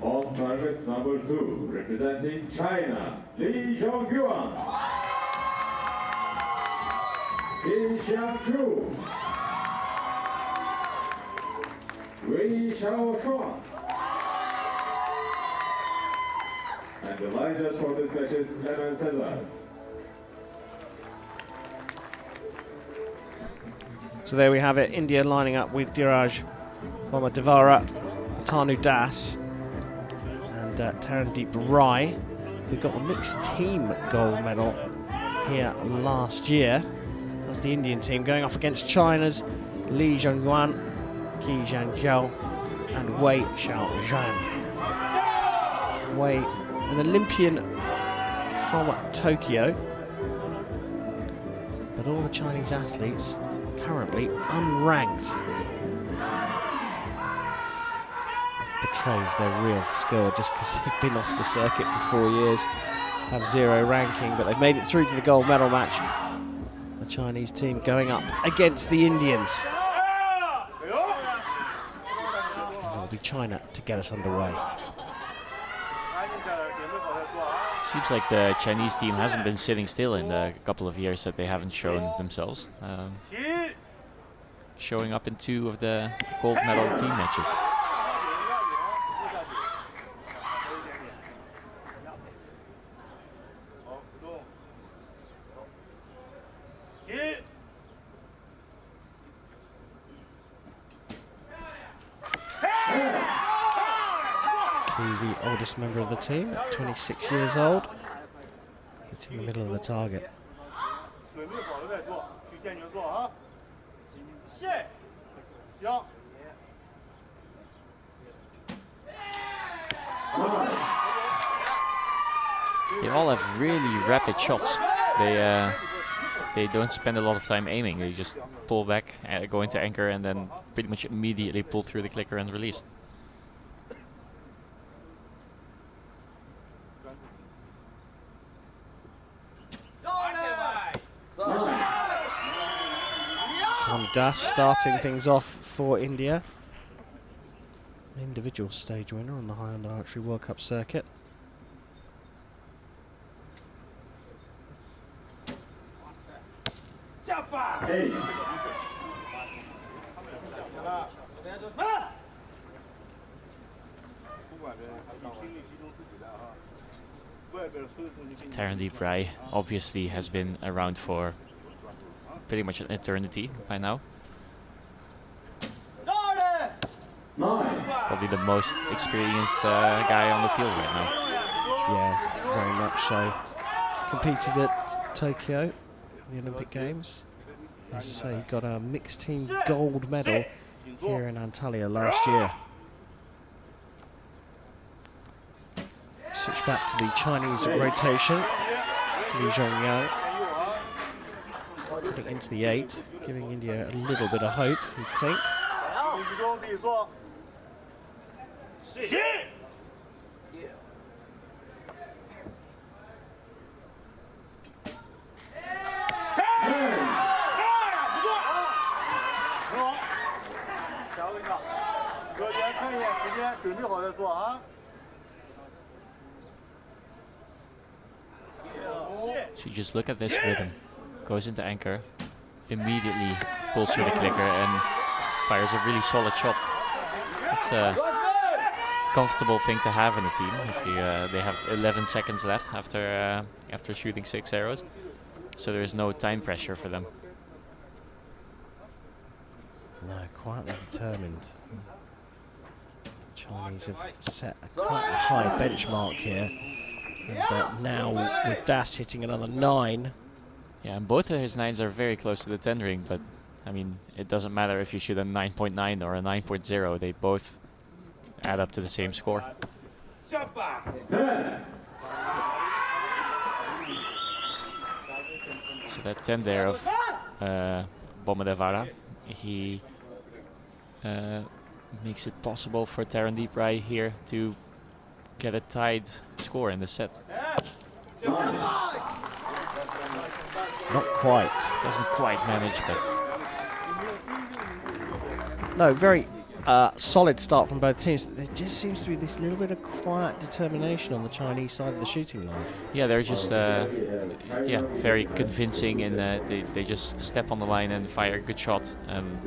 On targets number 2, representing China, Li Zhongyuan. Qin Xiangzhu. Wei Xiaoshuang. And the line judge for this match is Clement Cesar. So there we have it, India lining up with Dhiraj Bomadevara, Tanu Das and Tarandeep Rai, who got the mixed team gold medal here last year. That's the Indian team going off against China's Li Zhongyuan, Qi Zhangzhou and Wei Xiaozhan. Wei, an Olympian from Tokyo, but all the Chinese athletes currently unranked. Betrays their real skill just because they've been off the circuit for 4 years, have 0 ranking, but they've made it through to the gold medal match. The Chinese team going up against the Indians. And it'll be China to get us underway. Seems like the Chinese team hasn't been sitting still in the couple of years that they haven't shown themselves. Showing up in 2 of the gold medal team matches. The oldest member of the team, at 26 years old, hitting the middle of the target. They all have really rapid shots. They don't spend a lot of time aiming. They just pull back, go into anchor, and then pretty much immediately pull through the clicker and release. Tanu Das starting things off for India. An individual stage winner on the High Under Archery World Cup circuit. Hey. Tarandeep Rai obviously has been around for pretty much an eternity by now. Probably the most experienced guy on the field right now. Yeah, very much so. Competed at Tokyo, the Olympic Games. As I say, he got a mixed team gold medal here in Antalya last year. Switch back to the Chinese rotation. Li Zhongyuan putting into the 8, giving India a little bit of hope, you'd think. So you just look at this rhythm. Goes into anchor, immediately pulls through the clicker and fires a really solid shot. It's a comfortable thing to have in the team. If you, they have 11 seconds left after shooting 6 arrows, so there is no time pressure for them. No, quietly determined. Chinese have set quite a high benchmark here, and now with Das hitting another 9. Yeah, and both of his 9s are very close to the 10 ring, but I mean, it doesn't matter if you shoot a 9.9 or a 9.0, they both add up to the same score. So that 10 there of Bomadevara, he makes it possible for Tarandeep Rai here to get a tied score in the set. Not quite. Doesn't quite manage, but No, very solid start from both teams. There just seems to be this little bit of quiet determination on the Chinese side of the shooting line. yeah, they're just very convincing, and they just step on the line and fire a good shot, and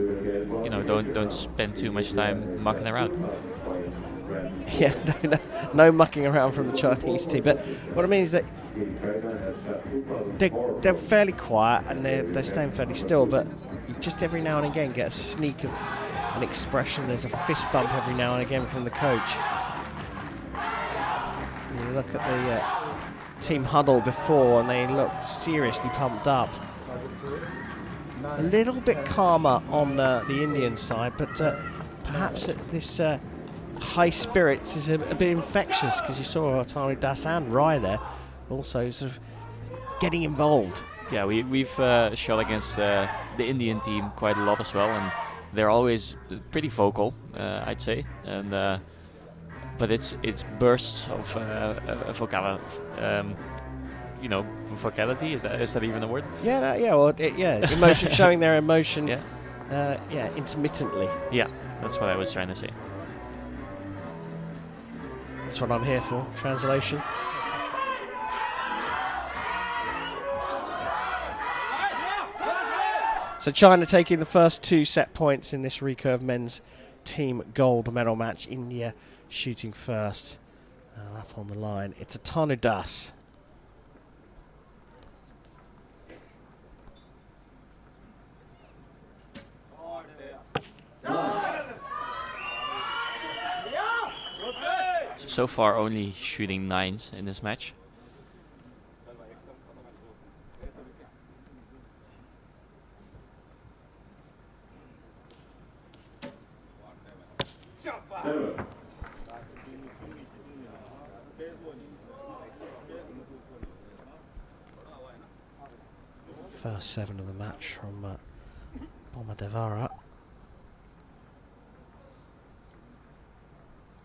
don't spend too much time mucking around. Yeah, no mucking around from the Chinese team. But what I mean is that they're fairly quiet and they're staying fairly still, but you just every now and again get a sneak of an expression. There's a fist bump every now and again from the coach. You look at the team huddle before and they look seriously pumped up. A little bit calmer on the Indian side, but perhaps this high spirits is a bit infectious, because you saw Tanu Das and Rai there also sort of getting involved. Yeah, we've shot against the Indian team quite a lot as well, and they're always pretty vocal, I'd say, and but it's bursts of vocality. Is that even a word? Yeah, emotion, showing their emotion. Yeah. Intermittently. Yeah, that's what I was trying to say. That's what I'm here for. Translation. So China taking the first 2 set points in this recurve men's team gold medal match. India shooting first. Up on the line, it's a Tanu Das. So far only shooting 9s in this match. First 7 of the match from Bomber Devara.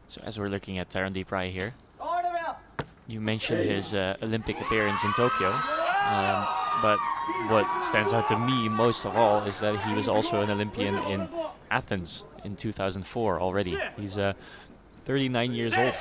So as we're looking at Tarandeep Rai here, you mentioned his Olympic appearance in Tokyo, but what stands out to me most of all is that he was also an Olympian in Athens in 2004 already. He's 39 years old.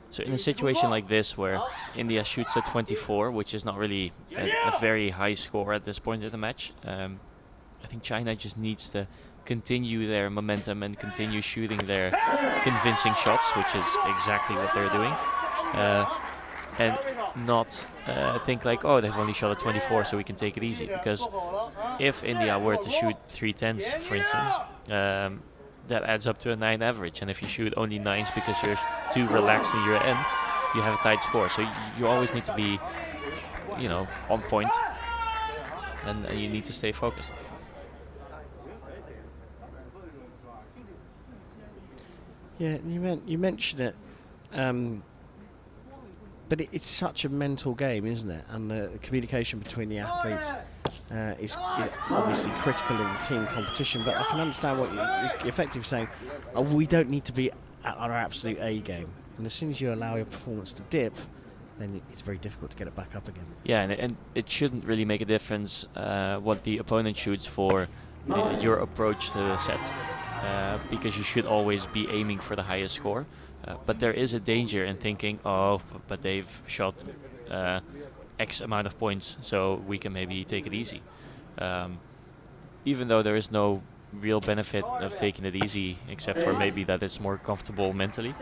So in a situation like this, where India shoots at 24, which is not really a very high score at this point in the match, I think China just needs to continue their momentum and continue shooting their convincing shots, which is exactly what they're doing, and not think like, oh, they've only shot at 24, so we can take it easy. Because if India were to shoot 3 10s, for instance, that adds up to a 9 average, and if you shoot only 9s because you're too relaxed in your end, you have a tight score. So you always need to be, on point, and you need to stay focused. Yeah, you mentioned it, but it's such a mental game, isn't it? And the communication between the athletes is obviously critical in the team competition. But I can understand what you're effectively saying. We don't need to be at our absolute A game, and as soon as you allow your performance to dip, then it's very difficult to get it back up again. Yeah, and it shouldn't really make a difference what the opponent shoots for your approach to the set. Because you should always be aiming for the highest score. But there is a danger in thinking, oh, but they've shot X amount of points, so we can maybe take it easy. Even though there is no real benefit of taking it easy, except for maybe that it's more comfortable mentally.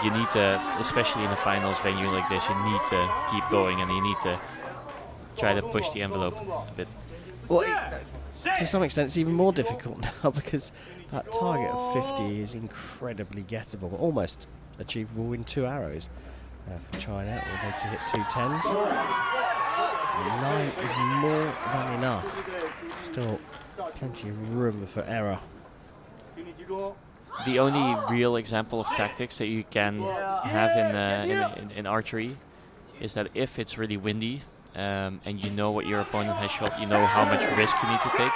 You need to, especially in a finals venue like this, you need to keep going, and you need to try to push the envelope a bit. Well, to some extent, it's even more difficult now, because that target of 50 is incredibly gettable, almost achievable in 2 arrows for China, or they to hit 2 10s. 9 is more than enough. Still plenty of room for error. the only real example of tactics that you can have in archery is that if it's really windy and you know what your opponent has shot, you know how much risk you need to take.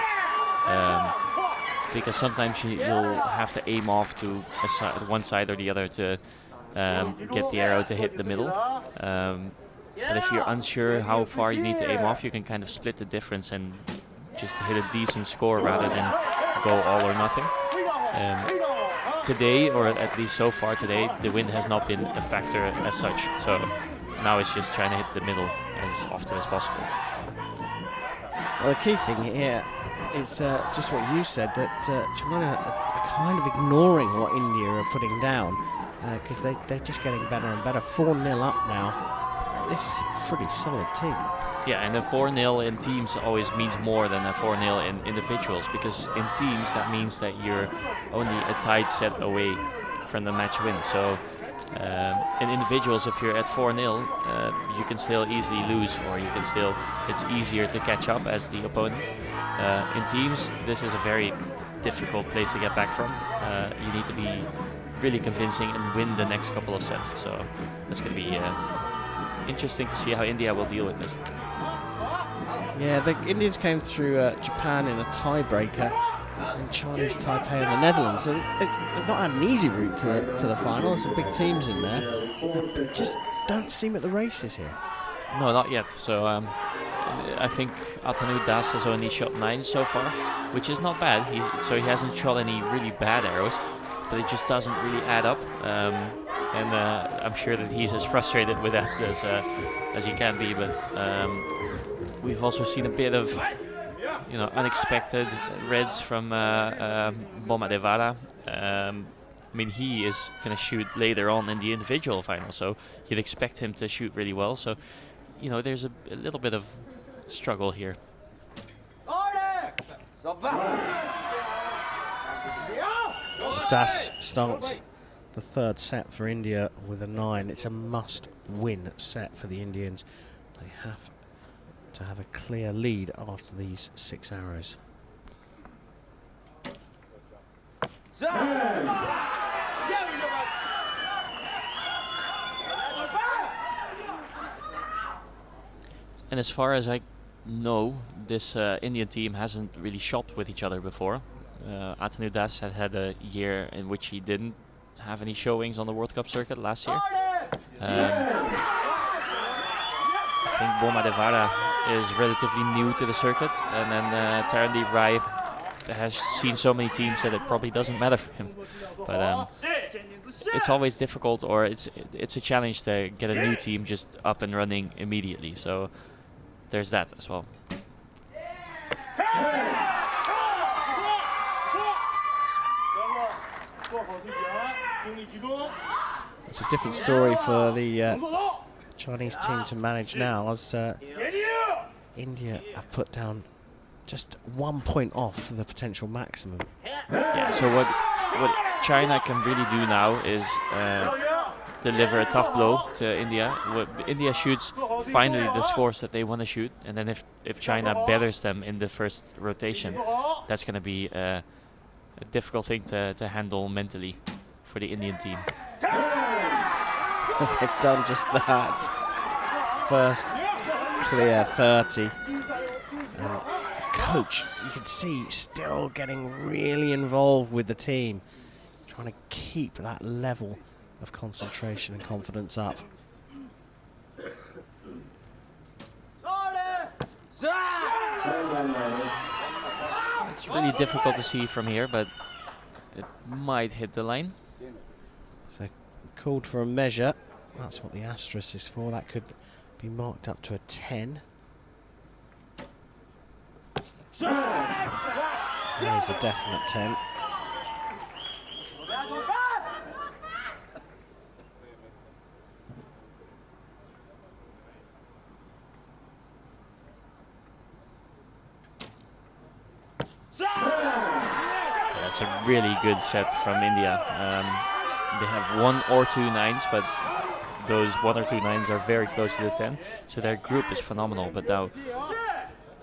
Because sometimes you'll have to aim off to one side or the other to get the arrow to hit the middle. But if you're unsure how far you need to aim off, you can kind of split the difference and just hit a decent score rather than go all or nothing. Today, or at least so far today, the wind has not been a factor as such. So now it's just trying to hit the middle as often as possible. Well, the key thing here is just what you said, that China are kind of ignoring what India are putting down, because they're just getting better and better. 4-0 up now. This is a pretty solid team. Yeah, and a 4-0 in teams always means more than a 4-0 in individuals, because in teams that means that you're only a tied set away from the match win. So in individuals, if you're at 4-0, you can still easily lose, or you can still, it's easier to catch up as the opponent. In teams, this is a very difficult place to get back from. You need to be really convincing and win the next couple of sets. So that's going to be interesting to see how India will deal with this. Yeah, the Indians came through Japan in a tiebreaker, and Chinese Taipei in the Netherlands. So they've not had an easy route to the final. There's some big teams in there, but they just don't seem at the races here. No, not yet. So I think Atanu Das has only shot 9 so far, which is not bad. So he hasn't shot any really bad arrows, but it just doesn't really add up. And I'm sure that he's as frustrated with that as he can be. But we've also seen a bit of, unexpected reds from Boma Devara. I mean, he is going to shoot later on in the individual final, so you'd expect him to shoot really well. So, there's a little bit of struggle here. Das starts the third set for India with a 9. It's a must-win set for the Indians. They have to have a clear lead after these 6 arrows. And as far as I know, this Indian team hasn't really shot with each other before. Atanu Das had a year in which he didn't have any showings on the World Cup circuit last year. I think Boma Devara is relatively new to the circuit, and then Tarandeep Rai has seen so many teams that it probably doesn't matter for him. But it's always difficult, or it's a challenge to get a new team just up and running immediately. So there's that as well. It's a different story for the Chinese team to manage now, as India have put down just 1 point off the potential maximum. Yeah, so what China can really do now is deliver a tough blow to India. India shoots finally the scores that they want to shoot, and then if China betters them in the first rotation, that's going to be a difficult thing to handle mentally for the Indian team. They've done just that. First clear 30. And coach, you can see, still getting really involved with the team, trying to keep that level of concentration and confidence up. It's really difficult to see from here, but it might hit the line. So called for a measure. That's what the asterisk is for. That could be marked up to a 10. That is a definite 10. That's a really good set from India. They have 1 or 2 9s, but those 1 or 2 9s are very close to the 10. So their group is phenomenal. But now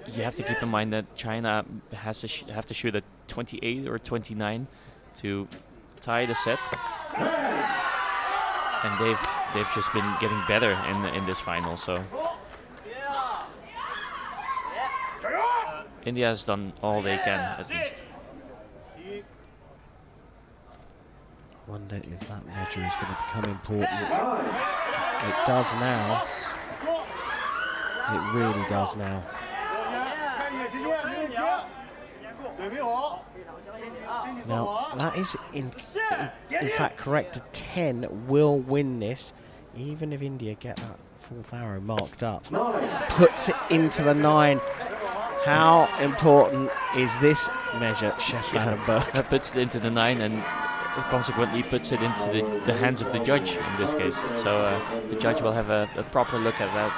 you have to keep in mind that China has to have to shoot a 28 or 29 to tie the set. And they've just been getting better in this final. So India has done all they can, at least. I wonder if that measure is going to become important. It does now. It really does now. Now, that is in fact correct. A 10 will win this, even if India get that 4th arrow marked up. Puts it into the 9. How important is this measure, Chef Vandenberg? That puts it into the 9 and consequently puts it into the hands of the judge in this case. So the judge will have a proper look at that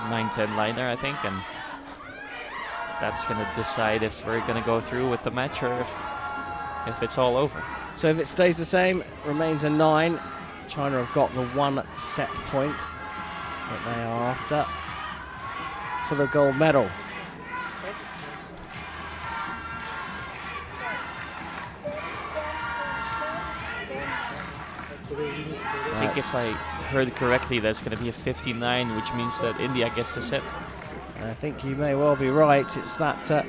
9-10 liner, I think, and that's going to decide if we're going to go through with the match or if it's all over. So if it stays the same, remains a 9. China have got the 1 set point that they are after for the gold medal. I think if I heard correctly, that's going to be a 59, which means that India gets the set. I think you may well be right. It's that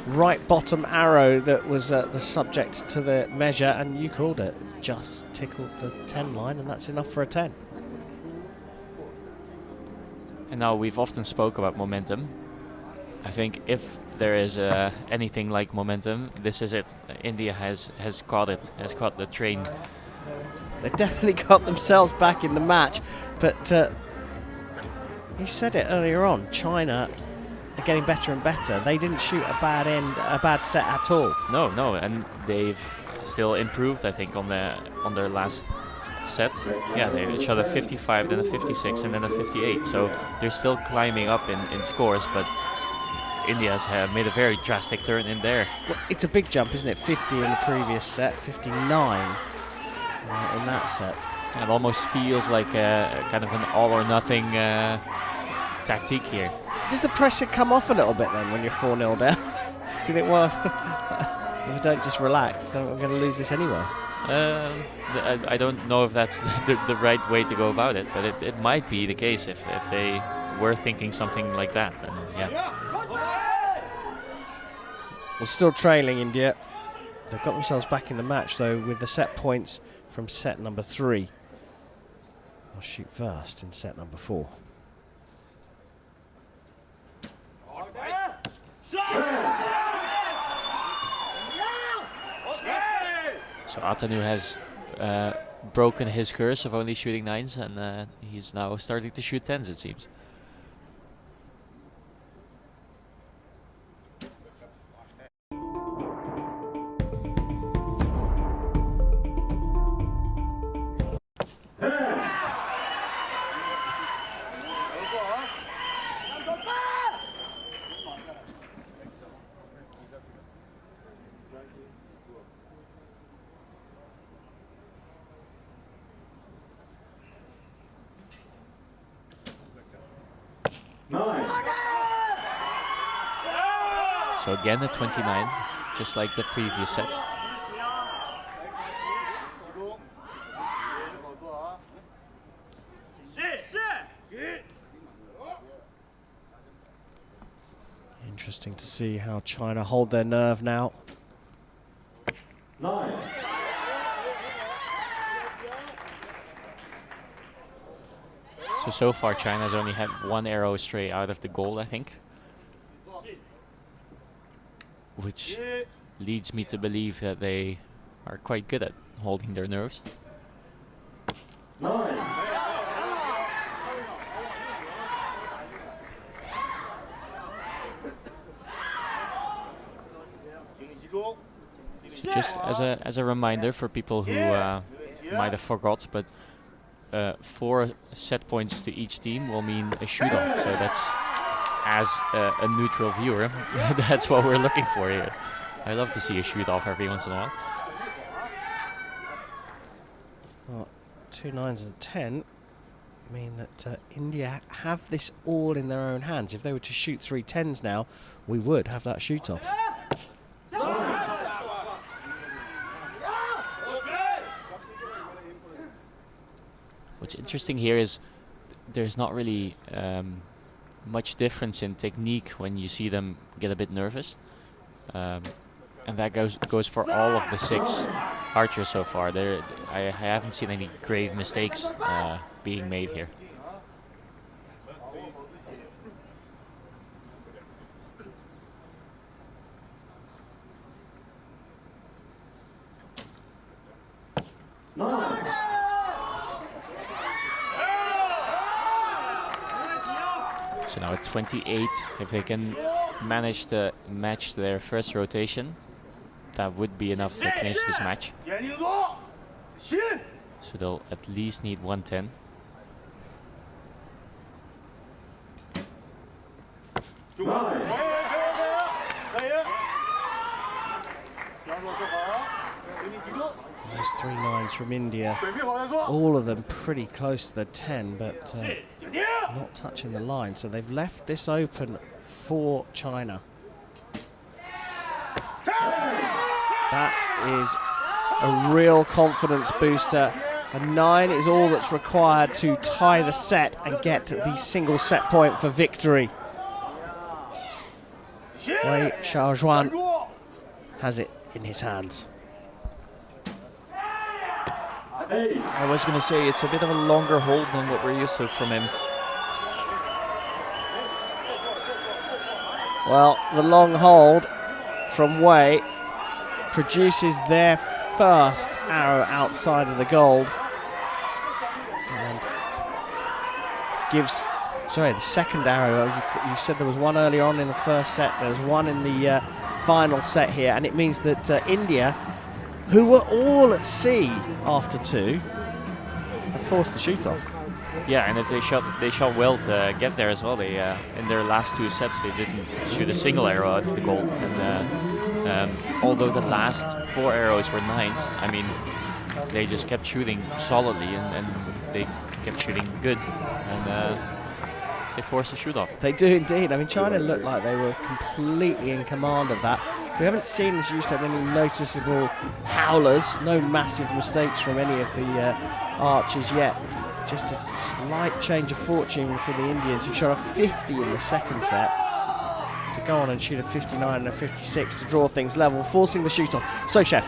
right bottom arrow that was the subject to the measure, and you called it. Just tickled the 10 line, and that's enough for a 10. And now we've often spoke about momentum. I think if there is anything like momentum, this is it. India has caught it, has caught the train. They definitely got themselves back in the match, but you said it earlier on, China are getting better and better. They didn't shoot a bad set at all. No, and they've still improved, I think, on their last set. Yeah, they shot a 55, then a 56, and then a 58. So they're still climbing up in scores, but India's made a very drastic turn in there. Well, it's a big jump, isn't it? 50 in the previous set, 59 in that set. It almost feels like kind of an all or nothing tactique here. Does the pressure come off a little bit then when you're 4-0 down? Do you think, well, if we don't just relax, so we're going to lose this anyway? I don't know if that's the right way to go about it, but it might be the case if they were thinking something like that. Then yeah. Well, still trailing India. They've got themselves back in the match though with the set points from set number 3. I'll shoot first in set number 4. So Atanu has broken his curse of only shooting 9s, and he's now starting to shoot 10s, it seems. So again a 29, just like the previous set. Interesting to see how China hold their nerve now. 9. So far China's only had 1 arrow stray out of the gold, I think. Which leads me to believe that they are quite good at holding their nerves. 9. Just as a reminder for people who might have forgot, but 4 set points to each team will mean a shoot-off. So that's, as a neutral viewer, that's what we're looking for here. I love to see a shoot-off every once in a while. Well, 2 9s and 10 mean that India have this all in their own hands. If they were to shoot 3 10s now, we would have that shoot-off. What's interesting here is there's not really much difference in technique when you see them get a bit nervous. And that goes for all of the 6 archers so far. I haven't seen any grave mistakes being made here. So now at 28, if they can manage to match their first rotation, that would be enough to clinch this match. So they'll at least need 110. Those 3 9s from India, all of them pretty close to the 10, but not touching the line. So they've left this open for China. That is a real confidence booster. A 9 is all that's required to tie the set and get the single set point for victory. Wei Xiaozhuan has it in his hands. I was going to say it's a bit of a longer hold than what we're used to from him. Well, the long hold from Wei produces their first arrow outside of the gold and gives, sorry, the second arrow. You said there was one earlier on in the first set, there was one in the final set here, and it means that India, who were all at sea after 2, have forced the shoot off. Yeah, and if they shot well to get there as well. They in their last 2 sets they didn't shoot a single arrow out of the gold, and although the last 4 arrows were 9s, I mean, they just kept shooting solidly and they kept shooting good, and they forced the shoot off. They do indeed. I mean, China looked like they were completely in command of that. We haven't seen, as you said, any noticeable howlers, no massive mistakes from any of the archers yet. Just a slight change of fortune for the Indians, who shot a 50 in the second set, to go on and shoot a 59 and a 56 to draw things level, forcing the shoot-off. So, Chef,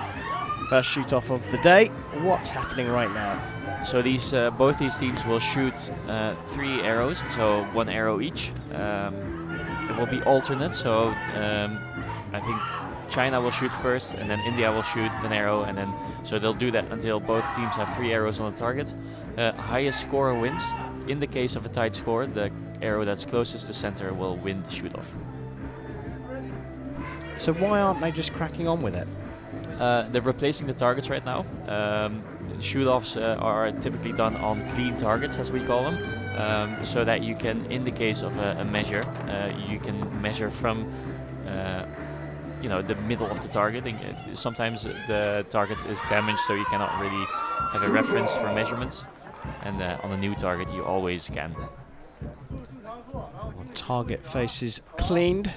first shoot-off of the day. What's happening right now? So these both these teams will shoot 3 arrows, so 1 arrow each. It will be alternate, so I think China will shoot first, and then India will shoot an arrow, and then so they'll do that until both teams have 3 arrows on the target. Highest scorer wins. In the case of a tight score, the arrow that's closest to center will win the shoot-off. So why aren't they just cracking on with it? They're replacing the targets right now. Shoot-offs are typically done on clean targets, as we call them, so that you can, in the case of a measure, you can measure from the middle of the target. Sometimes the target is damaged, so you cannot really have a reference for measurements, and on a new target you always can. Target faces cleaned.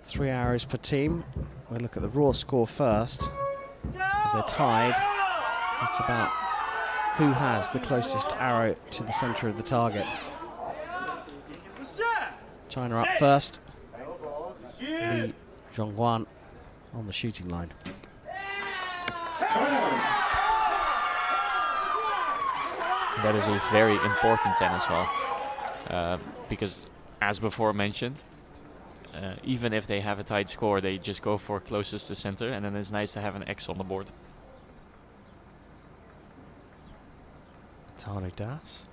3 arrows per team. We'll look at the raw score first. If they're tied, it's about who has the closest arrow to the center of the target. China up first. Li Zhongguan on the shooting line. That is a very important 10 as well, because as before mentioned, even if they have a tight score, they just go for closest to center, and then it's nice to have an X on the board. Tanu Das.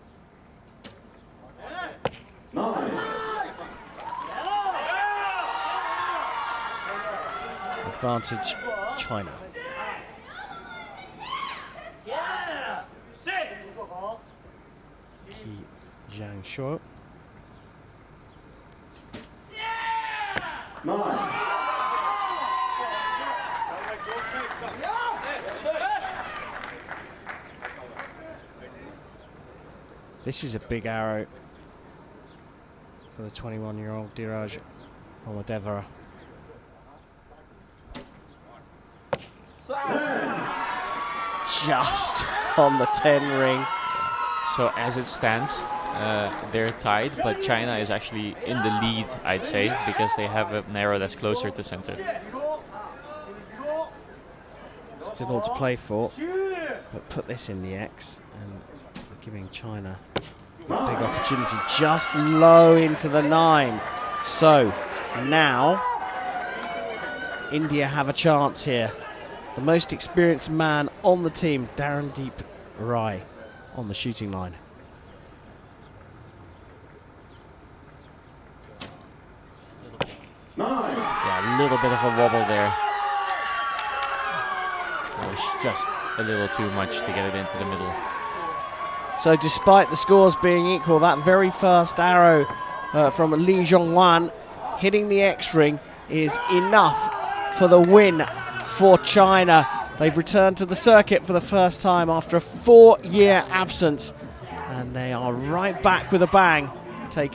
Advantage China. Qi Jiangshuo. This is a big arrow for the 21-year-old Dheeraj Oladevara. Just on the 10 ring. So as it stands, they're tied, but China is actually in the lead, I'd say, because they have a narrow that's closer to center. Still all to play for, but put this in the X and giving China a big opportunity just low into the 9. So now India have a chance here. The most experienced man on the team, Tarandeep Rai, on the shooting line. Yeah, a little bit of a wobble there. That was just a little too much to get it into the middle. So despite the scores being equal, that very first arrow from Li Zhongwan hitting the X-ring is enough for the win for China. They've returned to the circuit for the first time after a 4-year absence, and they are right back with a bang, taking